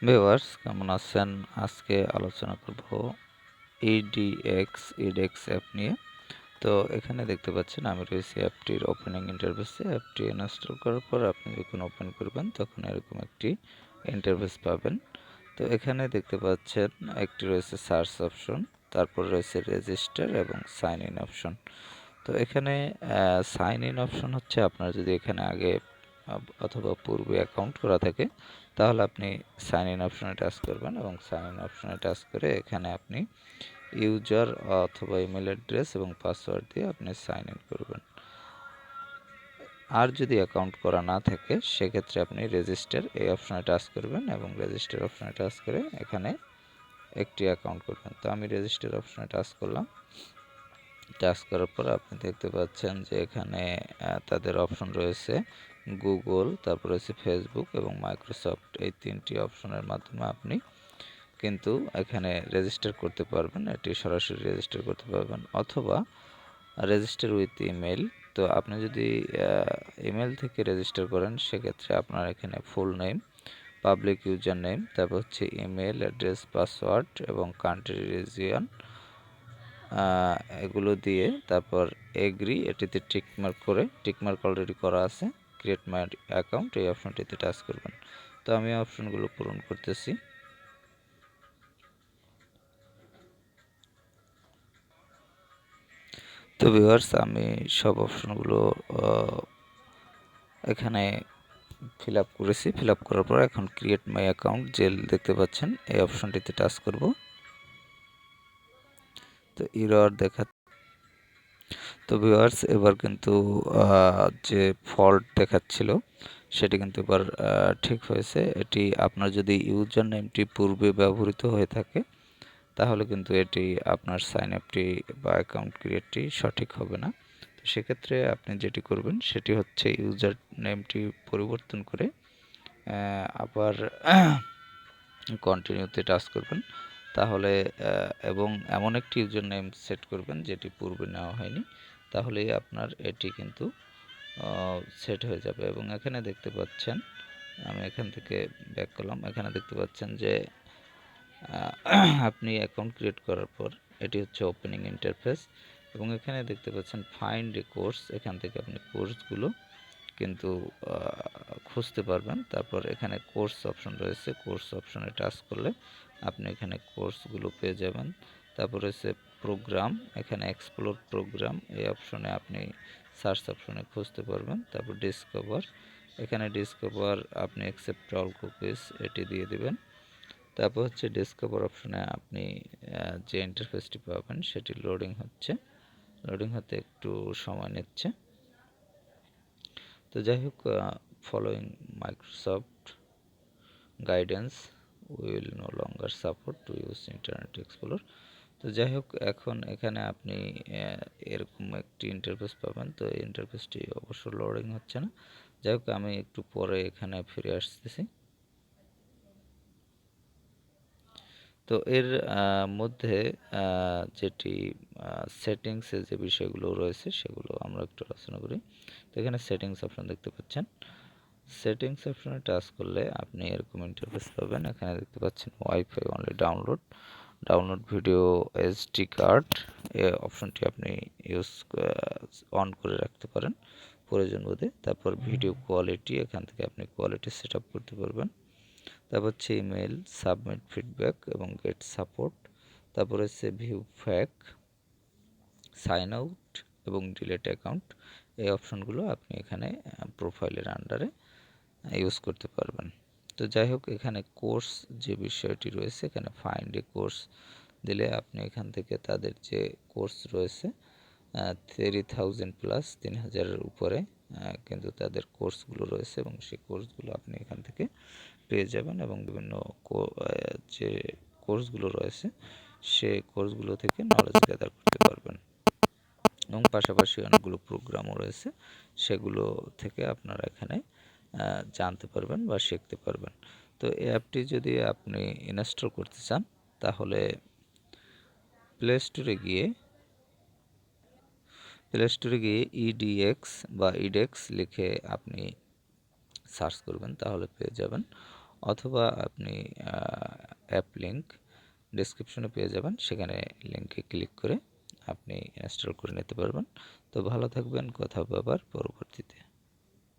Viewers কেমন আছেন? আজকে আলোচনা করব ইডেক্স অ্যাপ নিয়ে। তো এখানে দেখতে পাচ্ছেন আমি রয়েছি অ্যাপটির ওপেনিং ইন্টারফেসে। অ্যাপটি ইনস্টল করার পর আপনি যখন ওপেন করবেন তখন এরকম একটি ইন্টারফেস পাবেন। তো এখানে দেখতে পাচ্ছেন একটি রয়েছে সার্চ অপশন, তারপর রয়েছে রেজিস্টার এবং সাইন ইন অপশন। তো এখানে সাইন ইন অপশন হচ্ছে আপনার যদি এখানে আগে অথবা পূর্বে অ্যাকাউন্ট করা থাকে তাহলে আপনি সাইন ইন অপশনে টাচ করবেন এবং সাইন ইন অপশনে টাচ করে এখানে আপনি ইউজার অথবা ইমেল অ্যাড্রেস এবং পাসওয়ার্ড দিয়ে আপনি সাইন ইন করবেন। আর যদি অ্যাকাউন্ট করা না থাকে সেক্ষেত্রে আপনি রেজিস্টার এই অপশনে টাচ করবেন এবং রেজিস্টার অপশনে টাচ করে এখানে একটি অ্যাকাউন্ট করবেন। তো আমি রেজিস্টার অপশনে টাচ করলাম। টাচ করার পর আপনি দেখতে পাচ্ছেন যে এখানে তাদের অপশন রয়েছে গুগল, তারপর রয়েছে ফেসবুক এবং মাইক্রোসফট। এই তিনটি অপশনের মাধ্যমে আপনি কিন্তু এখানে রেজিস্টার করতে পারবেন। এটি সরাসরি রেজিস্টার করতে পারবেন অথবা রেজিস্টার উইথ ইমেল। তো আপনি যদি ইমেল থেকে রেজিস্টার করেন সেক্ষেত্রে আপনার এখানে full name, public user name, তারপর হচ্ছে ইমেল অ্যাড্রেস, পাসওয়ার্ড এবং কান্ট্রি রিজিয়ন এগুলো দিয়ে তারপর এগ্রি এটিতে টিকমার্ক করে, টিকমার্ক অলরেডি করা আছে, ক্রিয়েট মাই অ্যাকাউন্ট এই অপশনটিতে টাচ করবেন। তো আমি অপশনগুলো পূরণ করতেছি। তো ভিউয়ার্স আমি সব অপশনগুলো এখানে ফিল আপ করেছি। ফিল আপ করার পর এখন ক্রিয়েট মাই অ্যাকাউন্ট জেল দেখতে পাচ্ছেন এই অপশনটিতে টাচ করব। তো এরর দেখা। তো ভিউয়ার্স এবার কিন্তু যে ফল্ট দেখাচ্ছিল সেটি কিন্তু এবার ঠিক হয়েছে। এটি আপনার যদি ইউজার নেমটি পূর্বে ব্যবহৃত হয়ে থাকে তাহলে কিন্তু এটি আপনার সাইন আপটি বা অ্যাকাউন্ট ক্রিয়েটটি সঠিক হবে না। তো সেক্ষেত্রে আপনি যেটি করবেন সেটি হচ্ছে ইউজার নেমটি পরিবর্তন করে আবার কন্টিনিউতে টাচ করবেন তাহলে এবং এমন একটি ইউজার নেম সেট করবেন যেটি পূর্বে নেওয়া হয়নি, তাহলেই আপনার এটি কিন্তু সেট হয়ে যাবে। এবং এখানে দেখতে পাচ্ছেন আমি এখান থেকে ব্যাক করলাম, এখানে দেখতে পাচ্ছেন যে আপনি অ্যাকাউন্ট ক্রিয়েট করার পর এটি হচ্ছে ওপেনিং ইন্টারফেস এবং এখানে দেখতে পাচ্ছেন ফাইন্ড এ কোর্স, এখান থেকে আপনি কোর্সগুলো কিন্তু খুঁজতে পারবেন। তারপর এখানে কোর্স অপশন রয়েছে, কোর্স অপশনে টাচ করলে আপনি এখানে কোর্সগুলো পেয়ে যাবেন। তারপর রয়েছে প্রোগ্রাম, এখানে এক্সপ্লোর প্রোগ্রাম এই অপশনে আপনি সার্চ অপশনে খুঁজতে পারবেন। তারপর ডিসকভার, এখানে ডিসকভার আপনি অ্যাকসেপ্ট অল কুকিজ এটি দিয়ে দিবেন। তারপর হচ্ছে ডিসকভার অপশনে আপনি যে ইন্টারফেসটি পাবেন সেটি লোডিং হচ্ছে, লোডিং হতে একটু সময় নিচ্ছে। তো যাই হোক, following Microsoft guidance will no longer support to use Internet Explorer. তো যাই হোক এখন এখানে আপনি এরকম একটি ইন্টারফেস পাবেন। তো এই ইন্টারফেসটি অবশ্য লোডিং হচ্ছে না। যাই হোক আমি একটু পরে এখানে ফিরে আসতেছি। তো এর মধ্যে যেটি সেটিংসে যে বিষয়গুলো রয়েছে সেগুলো আমরা একটু আলোচনা করি। তো এখানে সেটিংস অপশন দেখতে পাচ্ছেন, সেটিংস অপশনে টাচ করলে আপনি এরকম ইন্টারফেস পাবেন। এখানে দেখতে পাচ্ছেন wifi only download, download video SD card, এই অপশনটি আপনি ইউজ অন করে রাখতে পারেন প্রয়োজন বোধে। তারপর ভিডিও কোয়ালিটি, এখান থেকে আপনি কোয়ালিটি সেট আপ করতে পারবেন। তারপর হচ্ছে ইমেল, সাবমিট ফিডব্যাক এবং গেট সাপোর্ট। তারপর হচ্ছে ভিউ ফ্যাক, সাইন আউট এবং ডিলেট অ্যাকাউন্ট। এই অপশনগুলো আপনি এখানে প্রোফাইলের আন্ডারে ইউজ করতে পারবেন। তো যাই হোক এখানে কোর্স যে বিষয়টি রয়েছে, এখানে ফাইন্ড এ কোর্স দিলে আপনি এখান থেকে তাদের যে কোর্স রয়েছে 3000 প্লাস 3000-এর উপরে কিন্তু তাদের কোর্সগুলো রয়েছে এবং সেই কোর্সগুলো আপনি এখান থেকে পেয়ে যাবেন এবং বিভিন্ন যে কোর্সগুলো রয়েছে সে কোর্সগুলো থেকে নলেজ গ্যাদার করতে পারবেন এবং পাশাপাশি অনেকগুলো প্রোগ্রামও রয়েছে সেগুলো থেকে আপনারা এখানে জানতে পারবেন বা শিখতে পারবেন। তো এই অ্যাপটি যদি আপনি ইনস্টল করতে চান তাহলে প্লে স্টোরে গিয়ে ইডিএক্স বা ইডেক্স লিখে আপনি সার্চ করবেন তাহলে পেয়ে যাবেন। অথবা আপনি অ্যাপ লিঙ্ক ডেসক্রিপশনে পেয়ে যাবেন, সেখানে লিঙ্কে ক্লিক করে আপনি ইনস্টল করে নিতে পারবেন। তো ভালো থাকবেন, কথা হবে আবার পরবর্তীতে।